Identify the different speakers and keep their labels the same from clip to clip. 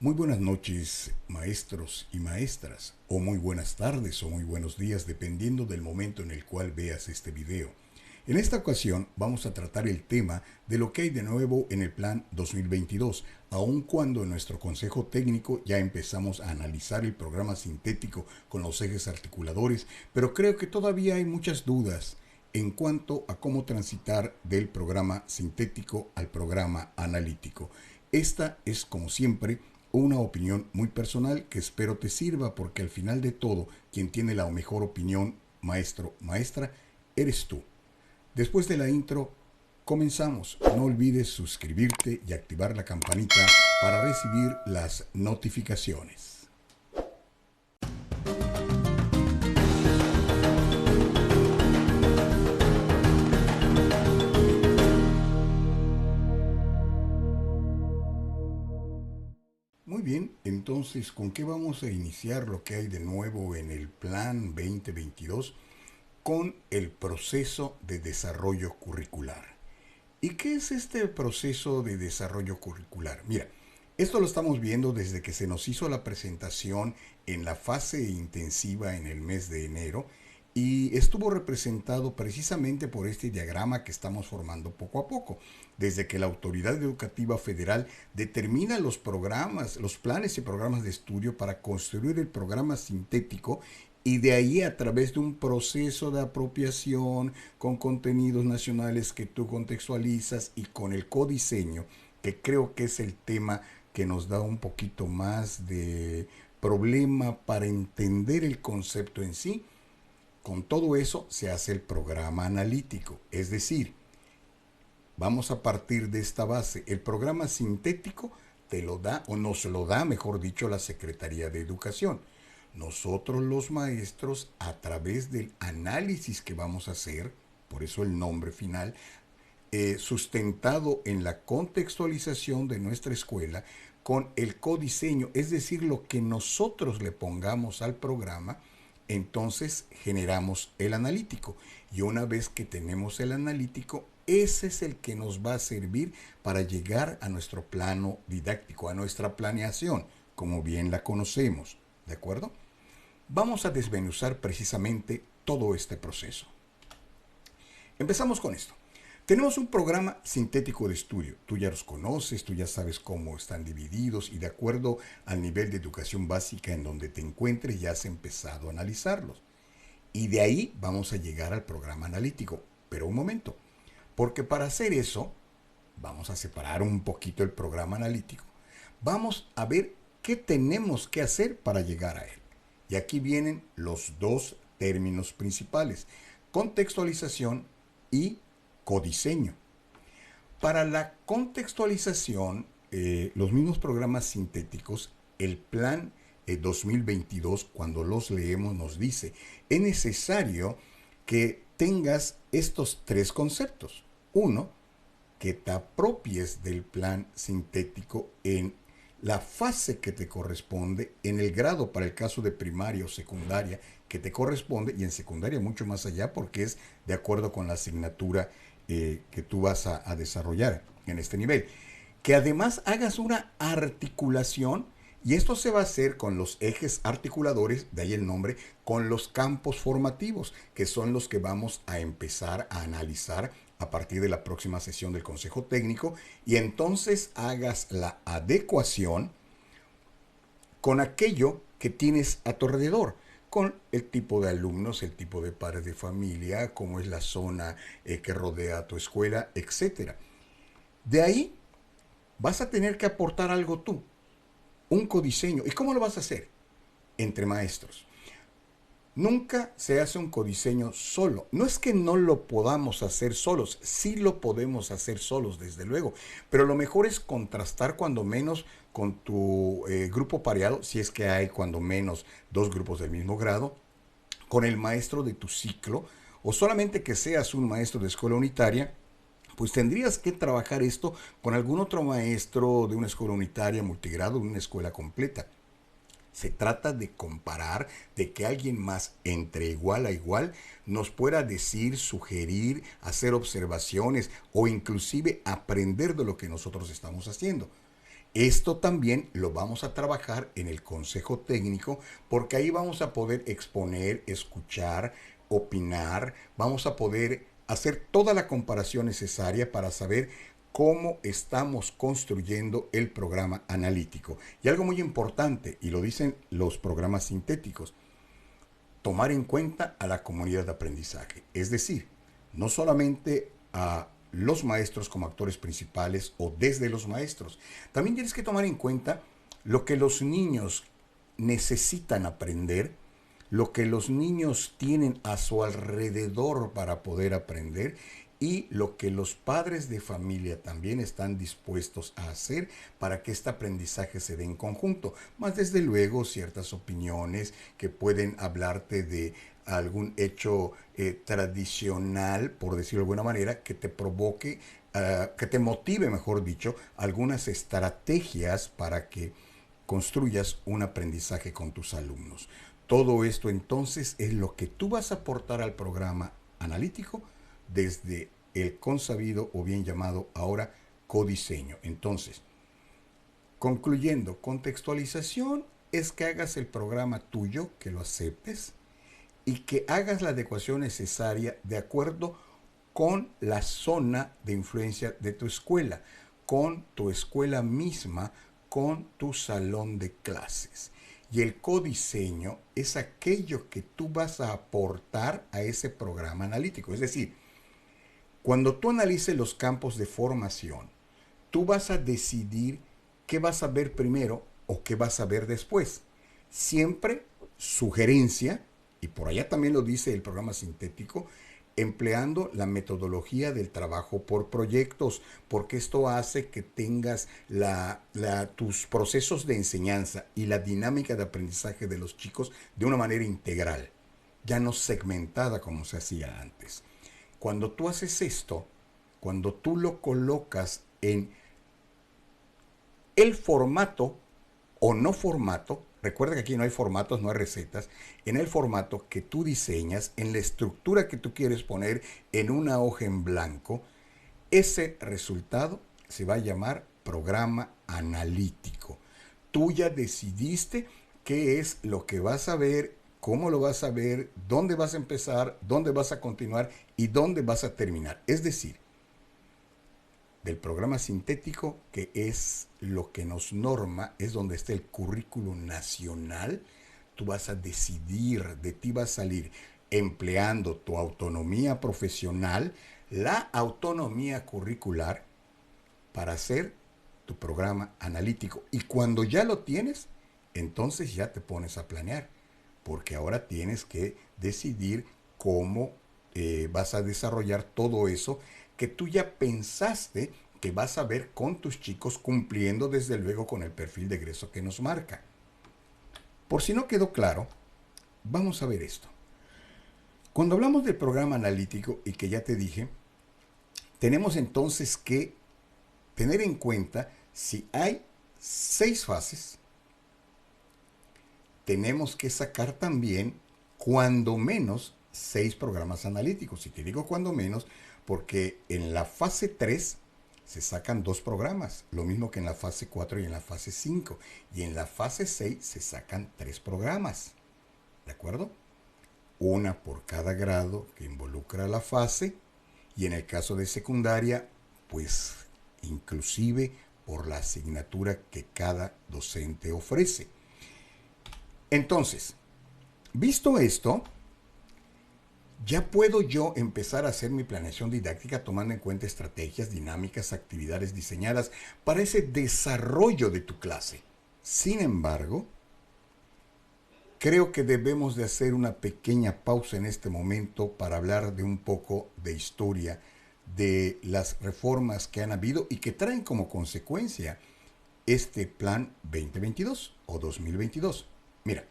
Speaker 1: Muy buenas noches, maestros y maestras, o muy buenas tardes o muy buenos días, dependiendo del momento en el cual veas este video. En esta ocasión vamos a tratar el tema de lo que hay de nuevo en el Plan 2022, aun cuando en nuestro Consejo Técnico ya empezamos a analizar el programa sintético con los ejes articuladores, pero creo que todavía hay muchas dudas en cuanto a cómo transitar del programa sintético al programa analítico. Esta es, como siempre, una opinión muy personal que espero te sirva, porque al final de todo, quien tiene la mejor opinión, maestro, maestra, eres tú. Después de la intro, comenzamos. No olvides suscribirte y activar la campanita para recibir las notificaciones. Muy bien, entonces, ¿con qué vamos a iniciar lo que hay de nuevo en el Plan 2022? Con el proceso de desarrollo curricular. ¿Y qué es este proceso de desarrollo curricular? Mira, esto lo estamos viendo desde que se nos hizo la presentación en la fase intensiva en el mes de enero y estuvo representado precisamente por este diagrama que estamos formando poco a poco, desde que la Autoridad Educativa Federal determina los programas, los planes y programas de estudio para construir el programa sintético, y de ahí, a través de un proceso de apropiación con contenidos nacionales que tú contextualizas y con el codiseño, que creo que es el tema que nos da un poquito más de problema para entender el concepto en sí. Con todo eso se hace el programa analítico, es decir, vamos a partir de esta base. El programa sintético te lo da, o nos lo da, mejor dicho, la Secretaría de Educación. Nosotros los maestros, a través del análisis que vamos a hacer, por eso el nombre final, sustentado en la contextualización de nuestra escuela, con el codiseño, es decir, lo que nosotros le pongamos al programa, entonces generamos el analítico. Y una vez que tenemos el analítico, ese es el que nos va a servir para llegar a nuestro plano didáctico, a nuestra planeación, como bien la conocemos. ¿De acuerdo? Vamos a desmenuzar precisamente todo este proceso. Empezamos con esto. Tenemos un programa sintético de estudio. Tú ya los conoces, tú ya sabes cómo están divididos y de acuerdo al nivel de educación básica en donde te encuentres ya has empezado a analizarlos. Y de ahí vamos a llegar al programa analítico. Pero un momento, porque para hacer eso vamos a separar un poquito el programa analítico. Vamos a ver qué tenemos que hacer para llegar a él. Y aquí vienen los dos términos principales: contextualización y codiseño. Para la contextualización, los mismos programas sintéticos, el plan 2022, cuando los leemos, nos dice: es necesario que tengas estos tres conceptos. Uno, que te apropies del plan sintético en la fase que te corresponde, en el grado para el caso de primaria o secundaria que te corresponde, y en secundaria mucho más allá, porque es de acuerdo con la asignatura que tú vas a desarrollar en este nivel. Que además hagas una articulación, y esto se va a hacer con los ejes articuladores, de ahí el nombre, con los campos formativos, que son los que vamos a empezar a analizar a partir de la próxima sesión del Consejo Técnico, y entonces hagas la adecuación con aquello que tienes a tu alrededor, con el tipo de alumnos, el tipo de padres de familia, cómo es la zona que rodea a tu escuela, etc. De ahí vas a tener que aportar algo tú, un codiseño. ¿Y cómo lo vas a hacer? Entre maestros. Nunca se hace un codiseño solo. No es que no lo podamos hacer solos, sí lo podemos hacer solos, desde luego, pero lo mejor es contrastar cuando menos con tu grupo pareado, si es que hay cuando menos dos grupos del mismo grado, con el maestro de tu ciclo, o solamente que seas un maestro de escuela unitaria, pues tendrías que trabajar esto con algún otro maestro de una escuela unitaria, multigrado, de una escuela completa. Se trata de comparar, de que alguien más, entre igual a igual, nos pueda decir, sugerir, hacer observaciones o inclusive aprender de lo que nosotros estamos haciendo. Esto también lo vamos a trabajar en el Consejo Técnico porque ahí vamos a poder exponer, escuchar, opinar, vamos a poder hacer toda la comparación necesaria para saber cómo estamos construyendo el programa analítico. Y algo muy importante, y lo dicen los programas sintéticos, tomar en cuenta a la comunidad de aprendizaje. Es decir, no solamente a los maestros como actores principales o desde los maestros. También tienes que tomar en cuenta lo que los niños necesitan aprender, lo que los niños tienen a su alrededor para poder aprender y lo que los padres de familia también están dispuestos a hacer para que este aprendizaje se dé en conjunto. Más desde luego ciertas opiniones que pueden hablarte de algún hecho tradicional, por decirlo de alguna manera, que te provoque, que te motive, mejor dicho, algunas estrategias para que construyas un aprendizaje con tus alumnos. Todo esto entonces es lo que tú vas a aportar al programa analítico desde el consabido o bien llamado ahora codiseño. Entonces, concluyendo, contextualización es que hagas el programa tuyo, que lo aceptes y que hagas la adecuación necesaria de acuerdo con la zona de influencia de tu escuela, con tu escuela misma, con tu salón de clases. Y el codiseño es aquello que tú vas a aportar a ese programa analítico. Es decir, cuando tú analices los campos de formación, tú vas a decidir qué vas a ver primero o qué vas a ver después. Siempre sugerencia, y por allá también lo dice el programa sintético, empleando la metodología del trabajo por proyectos, porque esto hace que tengas tus procesos de enseñanza y la dinámica de aprendizaje de los chicos de una manera integral, ya no segmentada como se hacía antes. Cuando tú haces esto, cuando tú lo colocas en el formato o no formato, recuerda que aquí no hay formatos, no hay recetas, en el formato que tú diseñas, en la estructura que tú quieres poner en una hoja en blanco, ese resultado se va a llamar programa analítico. Tú ya decidiste qué es lo que vas a ver, cómo lo vas a ver, dónde vas a empezar, dónde vas a continuar y dónde vas a terminar. Es decir, del programa sintético, que es lo que nos norma, es donde está el currículo nacional, tú vas a decidir, de ti va a salir empleando tu autonomía profesional, la autonomía curricular para hacer tu programa analítico. Y cuando ya lo tienes, entonces ya te pones a planear, porque ahora tienes que decidir cómo vas a desarrollar todo eso que tú ya pensaste que vas a ver con tus chicos, cumpliendo desde luego con el perfil de egreso que nos marca. Por si no quedó claro, vamos a ver esto. Cuando hablamos del programa analítico, y que ya te dije, tenemos entonces que tener en cuenta si hay 6 fases, tenemos que sacar también cuando menos 6 programas analíticos. Y te digo cuando menos porque en la fase 3 se sacan 2 programas, lo mismo que en la fase 4 y en la fase 5. Y en la fase 6 se sacan 3 programas. ¿De acuerdo? Una por cada grado que involucra la fase. Y en el caso de secundaria, pues inclusive por la asignatura que cada docente ofrece. Entonces, visto esto, ya puedo yo empezar a hacer mi planeación didáctica tomando en cuenta estrategias, dinámicas, actividades diseñadas para ese desarrollo de tu clase. Sin embargo, creo que debemos de hacer una pequeña pausa en este momento para hablar de un poco de historia de las reformas que han habido y que traen como consecuencia este plan 2022 o 2022. Mira,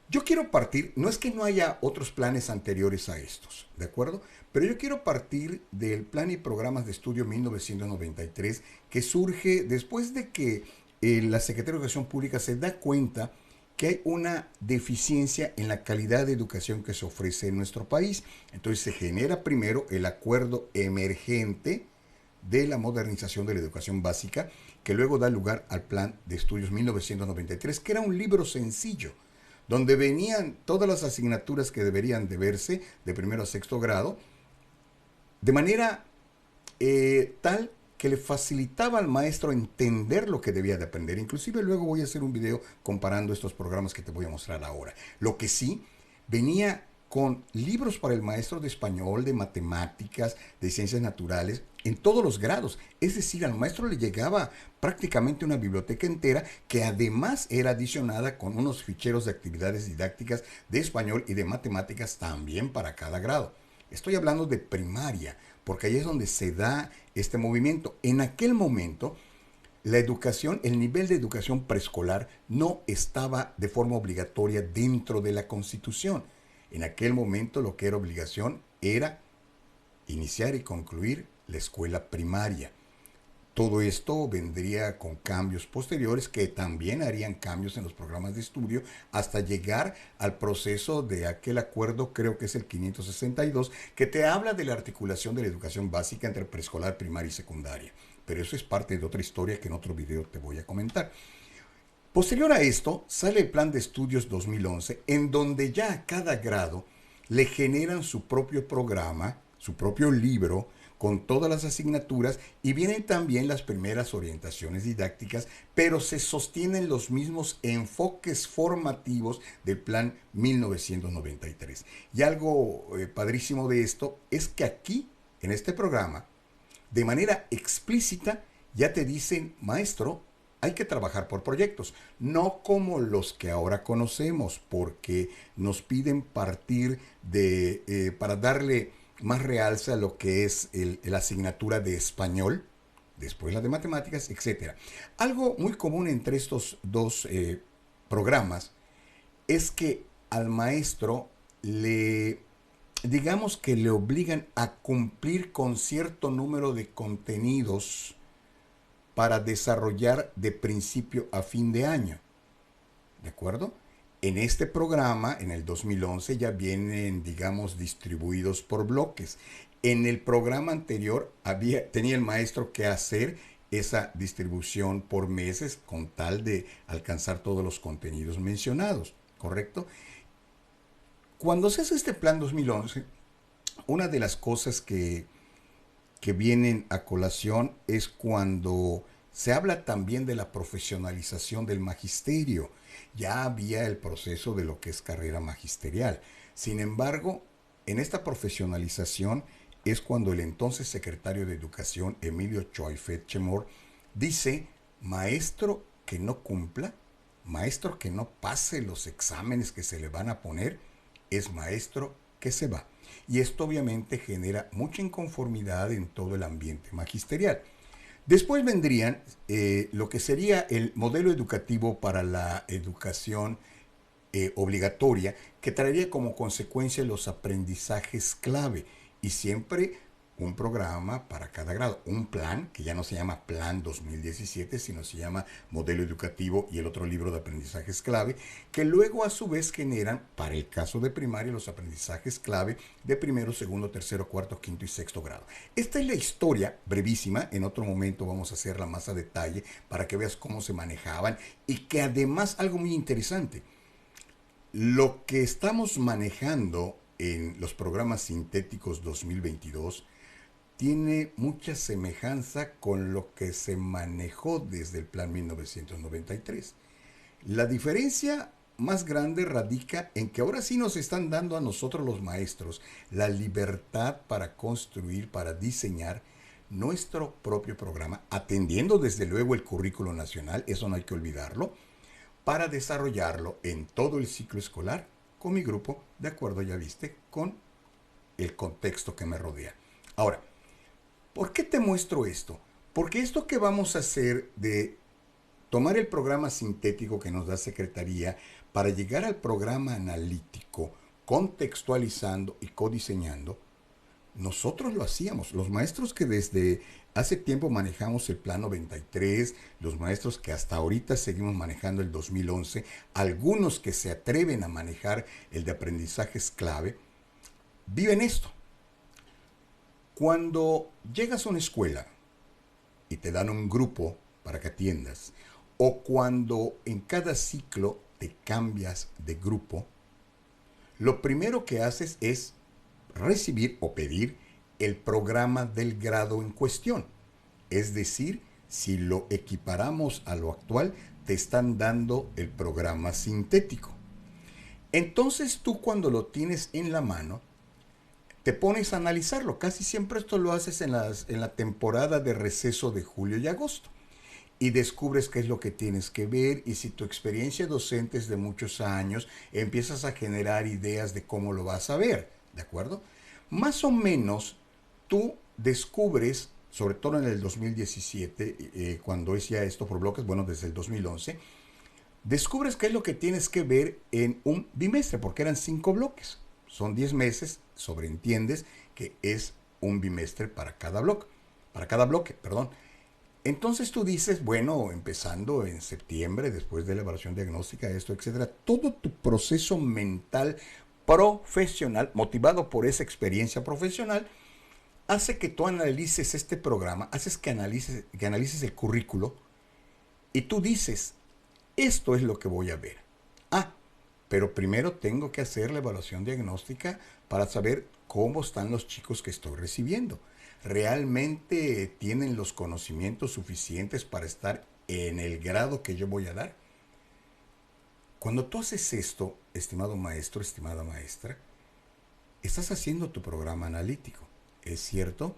Speaker 1: yo quiero partir, no es que no haya otros planes anteriores a estos, ¿de acuerdo? Pero yo quiero partir del Plan y Programas de Estudio 1993, que surge después de que la Secretaría de Educación Pública se da cuenta que hay una deficiencia en la calidad de educación que se ofrece en nuestro país. Entonces se genera primero el acuerdo emergente de la modernización de la educación básica, que luego da lugar al Plan de Estudios 1993, que era un libro sencillo, donde venían todas las asignaturas que deberían de verse de primero a sexto grado, de manera tal que le facilitaba al maestro entender lo que debía de aprender. Inclusive luego voy a hacer un video comparando estos programas que te voy a mostrar ahora. Lo que sí, venía con libros para el maestro de español, de matemáticas, de ciencias naturales, en todos los grados. Es decir, al maestro le llegaba prácticamente una biblioteca entera que además era adicionada con unos ficheros de actividades didácticas de español y de matemáticas también para cada grado. Estoy hablando de primaria, porque ahí es donde se da este movimiento. En aquel momento, la educación, el nivel de educación preescolar no estaba de forma obligatoria dentro de la Constitución. En aquel momento lo que era obligación era iniciar y concluir la escuela primaria. Todo esto vendría con cambios posteriores que también harían cambios en los programas de estudio hasta llegar al proceso de aquel acuerdo, creo que es el 562, que te habla de la articulación de la educación básica entre preescolar, primaria y secundaria. Pero eso es parte de otra historia que en otro video te voy a comentar. Posterior a esto, sale el Plan de Estudios 2011, en donde ya a cada grado le generan su propio programa, su propio libro, con todas las asignaturas, y vienen también las primeras orientaciones didácticas, pero se sostienen los mismos enfoques formativos del Plan 1993. Y algo padrísimo de esto es que aquí, en este programa, de manera explícita, ya te dicen, maestro, hay que trabajar por proyectos, no como los que ahora conocemos, porque nos piden partir para darle más realce a lo que es la asignatura de español, después la de matemáticas, etc. Algo muy común entre estos dos programas es que al maestro digamos que le obligan a cumplir con cierto número de contenidos para desarrollar de principio a fin de año. ¿De acuerdo? En este programa, en el 2011, ya vienen, digamos, distribuidos por bloques. En el programa anterior tenía el maestro que hacer esa distribución por meses con tal de alcanzar todos los contenidos mencionados, ¿correcto? Cuando se hace este plan 2011, una de las cosas que vienen a colación es cuando se habla también de la profesionalización del magisterio. Ya había el proceso de lo que es carrera magisterial. Sin embargo, en esta profesionalización es cuando el entonces secretario de Educación, Emilio Choifet Chemor, dice, maestro que no cumpla, maestro que no pase los exámenes que se le van a poner, es maestro que se va. Y esto obviamente genera mucha inconformidad en todo el ambiente magisterial. Después vendrían lo que sería el modelo educativo para la educación obligatoria, que traería como consecuencia los aprendizajes clave y siempre un programa para cada grado, un plan que ya no se llama Plan 2017, sino se llama Modelo Educativo y el otro libro de aprendizajes clave, que luego a su vez generan, para el caso de primaria, los aprendizajes clave de primero, segundo, tercero, cuarto, quinto y sexto grado. Esta es la historia brevísima, en otro momento vamos a hacerla más a detalle para que veas cómo se manejaban y que además algo muy interesante, lo que estamos manejando en los programas sintéticos 2022 tiene mucha semejanza con lo que se manejó desde el Plan 1993. La diferencia más grande radica en que ahora sí nos están dando a nosotros los maestros la libertad para construir, para diseñar nuestro propio programa, atendiendo desde luego el currículo nacional, eso no hay que olvidarlo, para desarrollarlo en todo el ciclo escolar con mi grupo, de acuerdo, ya viste, con el contexto que me rodea. Ahora, ¿por qué te muestro esto? Porque esto que vamos a hacer de tomar el programa sintético que nos da Secretaría para llegar al programa analítico, contextualizando y codiseñando, nosotros lo hacíamos. Los maestros que desde hace tiempo manejamos el Plan 93, los maestros que hasta ahorita seguimos manejando el 2011, algunos que se atreven a manejar el de aprendizajes clave, viven esto. Cuando llegas a una escuela y te dan un grupo para que atiendas, o cuando en cada ciclo te cambias de grupo, lo primero que haces es recibir o pedir el programa del grado en cuestión. Es decir, si lo equiparamos a lo actual, te están dando el programa sintético. Entonces tú cuando lo tienes en la mano, te pones a analizarlo. Casi siempre esto lo haces en la temporada de receso de julio y agosto. Y descubres qué es lo que tienes que ver, y si tu experiencia docente es de muchos años, empiezas a generar ideas de cómo lo vas a ver, ¿de acuerdo? Más o menos tú descubres, sobre todo en el 2017, cuando es ya esto por bloques, bueno, desde el 2011, descubres qué es lo que tienes que ver en un bimestre, porque eran 5 bloques. Son 10 meses, sobreentiendes que es un bimestre para cada bloque, perdón. Entonces tú dices, bueno, empezando en septiembre, después de la evaluación diagnóstica, esto, etcétera, todo tu proceso mental profesional, motivado por esa experiencia profesional, hace que tú analices este programa, haces que analices el currículo, y tú dices, esto es lo que voy a ver. Ah, pero primero tengo que hacer la evaluación diagnóstica para saber cómo están los chicos que estoy recibiendo. ¿Realmente tienen los conocimientos suficientes para estar en el grado que yo voy a dar? Cuando tú haces esto, estimado maestro, estimada maestra, estás haciendo tu programa analítico. ¿Es cierto?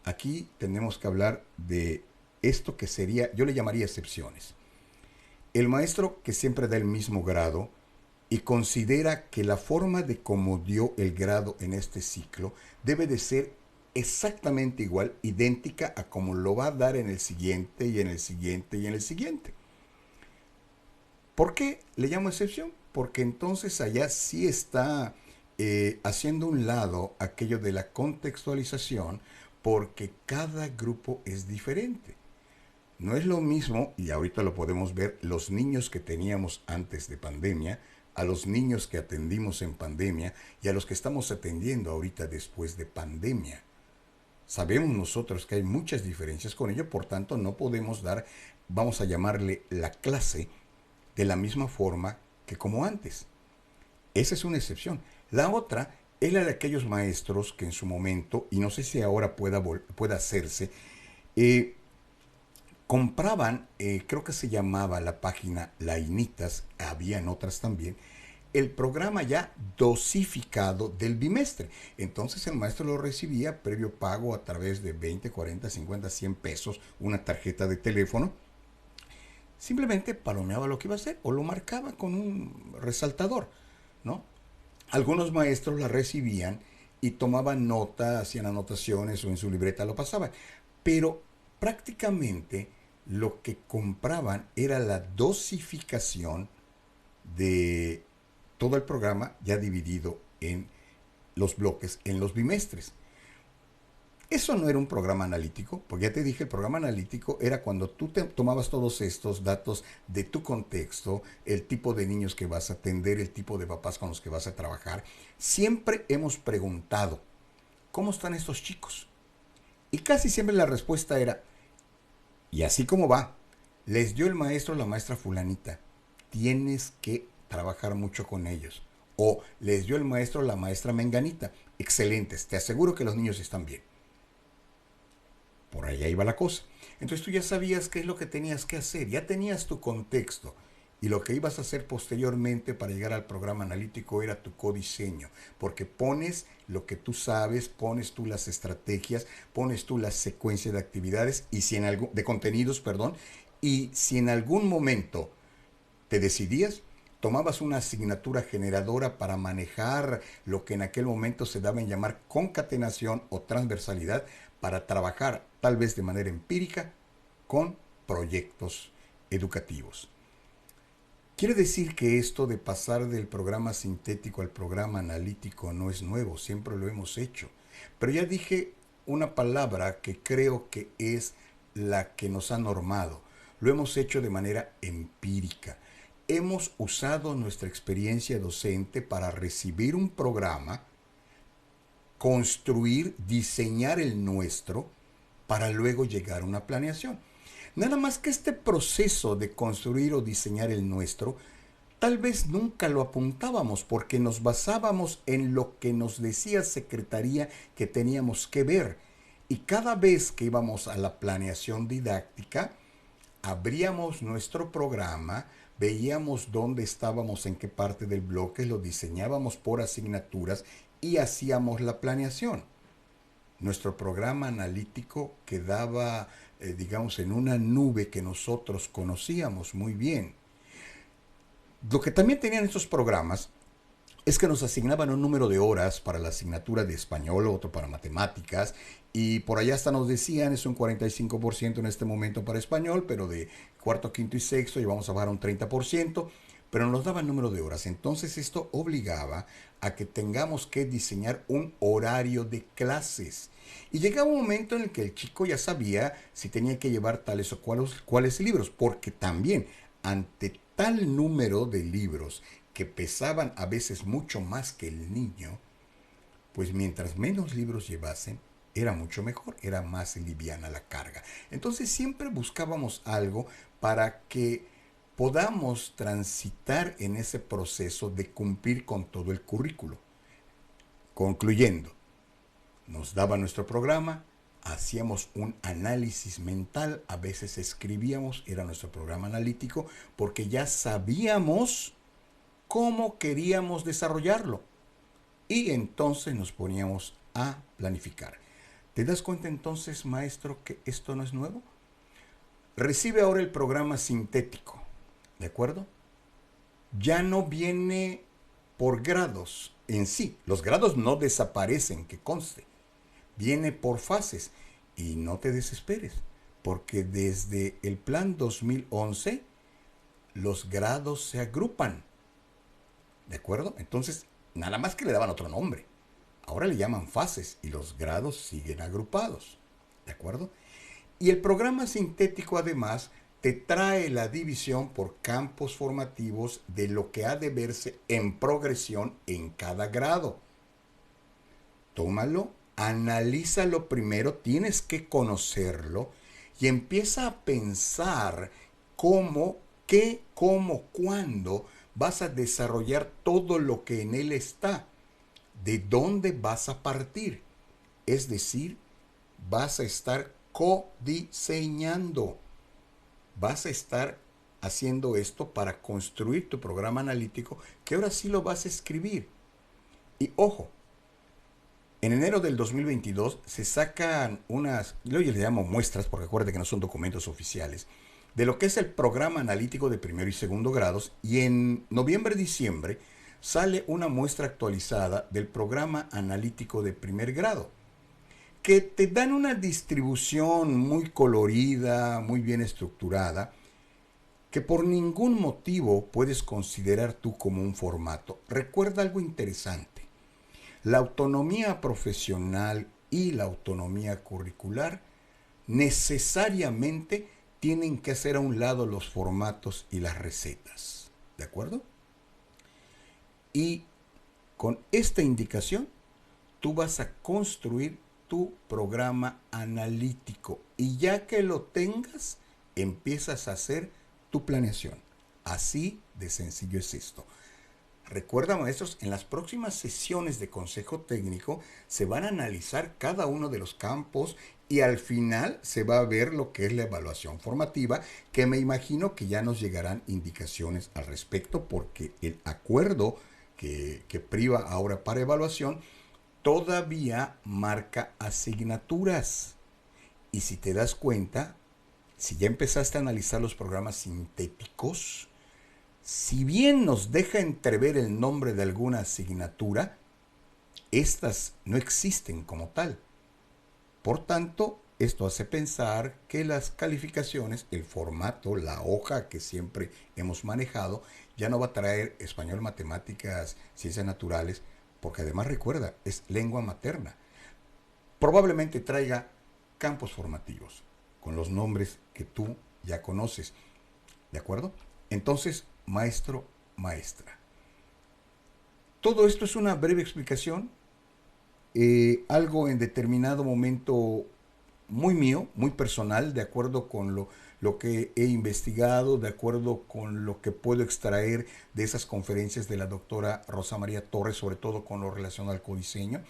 Speaker 1: Aquí tenemos que hablar de esto que sería, yo le llamaría excepciones. El maestro que siempre da el mismo grado y considera que la forma de cómo dio el grado en este ciclo debe de ser exactamente igual, idéntica a como lo va a dar en el siguiente y en el siguiente y en el siguiente. ¿Por qué le llamo excepción? Porque entonces allá sí está haciendo un lado aquello de la contextualización, porque cada grupo es diferente. No es lo mismo, y ahorita lo podemos ver, los niños que teníamos antes de pandemia, a los niños que atendimos en pandemia y a los que estamos atendiendo ahorita después de pandemia. Sabemos nosotros que hay muchas diferencias con ello, por tanto no podemos dar, vamos a llamarle la clase, de la misma forma que como antes. Esa es una excepción. La otra es la de aquellos maestros que en su momento, y no sé si ahora pueda hacerse, eh, compraban, creo que se llamaba la página Lainitas, habían otras también, el programa ya dosificado del bimestre. Entonces el maestro lo recibía previo pago a través de 20, 40, 50, 100 pesos, una tarjeta de teléfono. Simplemente palomeaba lo que iba a hacer o lo marcaba con un resaltador, ¿no? Algunos maestros la recibían y tomaban nota, hacían anotaciones o en su libreta lo pasaban. Pero prácticamente lo que compraban era la dosificación de todo el programa ya dividido en los bloques, en los bimestres. Eso no era un programa analítico, porque ya te dije, el programa analítico era cuando tú te tomabas todos estos datos de tu contexto, el tipo de niños que vas a atender, el tipo de papás con los que vas a trabajar. Siempre hemos preguntado, ¿cómo están estos chicos? Y casi siempre la respuesta era, y así como va, les dio el maestro o la maestra fulanita, tienes que trabajar mucho con ellos. O les dio el maestro o la maestra menganita, excelentes, te aseguro que los niños están bien. Por allá iba la cosa. Entonces tú ya sabías qué es lo que tenías que hacer, ya tenías tu contexto. Y lo que ibas a hacer posteriormente para llegar al programa analítico era tu codiseño, porque pones lo que tú sabes, pones tú las estrategias, pones tú la secuencia de actividades y si en algún, de contenidos, perdón, y si en algún momento te decidías, tomabas una asignatura generadora para manejar lo que en aquel momento se daba en llamar concatenación o transversalidad, para trabajar tal vez de manera empírica con proyectos educativos. Quiere decir que esto de pasar del programa sintético al programa analítico no es nuevo, siempre lo hemos hecho. Pero ya dije una palabra que creo que es la que nos ha normado. Lo hemos hecho de manera empírica. Hemos usado nuestra experiencia docente para recibir un programa, construir, diseñar el nuestro, para luego llegar a una planeación. Nada más que este proceso de construir o diseñar el nuestro, tal vez nunca lo apuntábamos porque nos basábamos en lo que nos decía Secretaría que teníamos que ver. Y cada vez que íbamos a la planeación didáctica, abríamos nuestro programa, veíamos dónde estábamos, en qué parte del bloque, lo diseñábamos por asignaturas y hacíamos la planeación. Nuestro programa analítico quedaba, digamos, en una nube que nosotros conocíamos muy bien. Lo que también tenían estos programas es que nos asignaban un número de horas para la asignatura de español, otro para matemáticas, y por allá hasta nos decían, es un 45% en este momento para español, pero de cuarto, quinto y sexto llevamos a bajar un 30%, pero nos daban número de horas. Entonces esto obligaba a que tengamos que diseñar un horario de clases. Y llegaba un momento en el que el chico ya sabía si tenía que llevar tales o cuáles libros, porque también ante tal número de libros que pesaban a veces mucho más que el niño, pues mientras menos libros llevasen, era mucho mejor, era más liviana la carga. Entonces siempre buscábamos algo para que podamos transitar en ese proceso de cumplir con todo el currículo. Concluyendo, nos daba nuestro programa, hacíamos un análisis mental, a veces escribíamos, era nuestro programa analítico, porque ya sabíamos cómo queríamos desarrollarlo. Y entonces nos poníamos a planificar. ¿Te das cuenta entonces, maestro, que esto no es nuevo? Recibe ahora el programa sintético, ¿de acuerdo? Ya no viene por grados en sí. Los grados no desaparecen, que conste. Viene por fases. Y no te desesperes, porque desde el plan 2011 los grados se agrupan. ¿De acuerdo? Entonces, nada más que le daban otro nombre. Ahora le llaman fases y los grados siguen agrupados. ¿De acuerdo? Y el programa sintético además te trae la división por campos formativos de lo que ha de verse en progresión en cada grado. Tómalo, analízalo primero, tienes que conocerlo y empieza a pensar cómo, qué, cómo, cuándo vas a desarrollar todo lo que en él está. ¿De dónde vas a partir? Es decir, vas a estar codiseñando. Vas a estar haciendo esto para construir tu programa analítico, que ahora sí lo vas a escribir. Y ojo, en enero del 2022 se sacan unas, yo les llamo muestras, porque recuerde que no son documentos oficiales, de lo que es el programa analítico de primero y segundo grados, y en noviembre-diciembre sale una muestra actualizada del programa analítico de primer grado, que te dan una distribución muy colorida, muy bien estructurada, que por ningún motivo puedes considerar tú como un formato. Recuerda algo interesante. La autonomía profesional y la autonomía curricular necesariamente tienen que hacer a un lado los formatos y las recetas. ¿De acuerdo? Y con esta indicación, tú vas a construir tu programa analítico. Y ya que lo tengas, empiezas a hacer tu planeación. Así de sencillo es esto. Recuerda, maestros, en las próximas sesiones de consejo técnico se van a analizar cada uno de los campos y al final se va a ver lo que es la evaluación formativa, que me imagino que ya nos llegarán indicaciones al respecto, porque el acuerdo que priva ahora para evaluación todavía marca asignaturas. Y si te das cuenta, si ya empezaste a analizar los programas sintéticos, si bien nos deja entrever el nombre de alguna asignatura, estas no existen como tal. Por tanto, esto hace pensar que las calificaciones, el formato, la hoja que siempre hemos manejado, ya no va a traer español, matemáticas, ciencias naturales, porque además recuerda, es lengua materna. Probablemente traiga campos formativos con los nombres que tú ya conoces. ¿De acuerdo? Entonces, maestro, maestra. Todo esto es una breve explicación, algo en determinado momento muy mío, muy personal, de acuerdo con lo que he investigado, de acuerdo con lo que puedo extraer de esas conferencias de la doctora Rosa María Torres, sobre todo con lo relacionado al codiseño.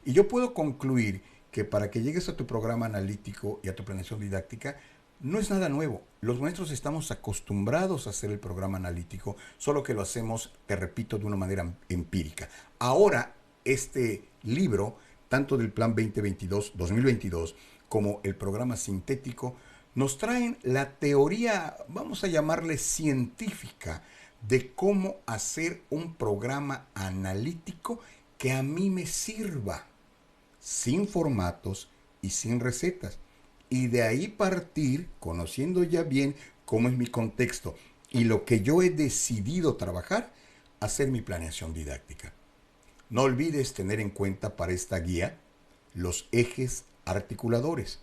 Speaker 1: Y yo puedo concluir que para que llegues a tu programa analítico y a tu planeación didáctica, no es nada nuevo. Los maestros estamos acostumbrados a hacer el programa analítico, solo que lo hacemos, te repito, de una manera empírica. Ahora, este libro, tanto del Plan 2022 como el programa sintético, nos traen la teoría, vamos a llamarle científica, de cómo hacer un programa analítico que a mí me sirva, sin formatos y sin recetas. Y de ahí partir, conociendo ya bien cómo es mi contexto y lo que yo he decidido trabajar, hacer mi planeación didáctica. No olvides tener en cuenta para esta guía los ejes articuladores.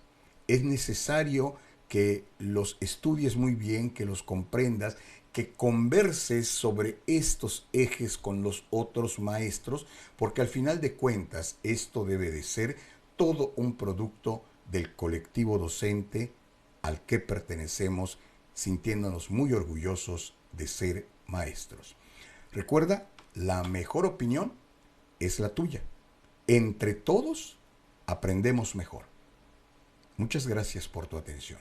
Speaker 1: Es necesario que los estudies muy bien, que los comprendas, que converses sobre estos ejes con los otros maestros, porque al final de cuentas esto debe de ser todo un producto del colectivo docente al que pertenecemos, sintiéndonos muy orgullosos de ser maestros. Recuerda, la mejor opinión es la tuya. Entre todos aprendemos mejor. Muchas gracias por tu atención.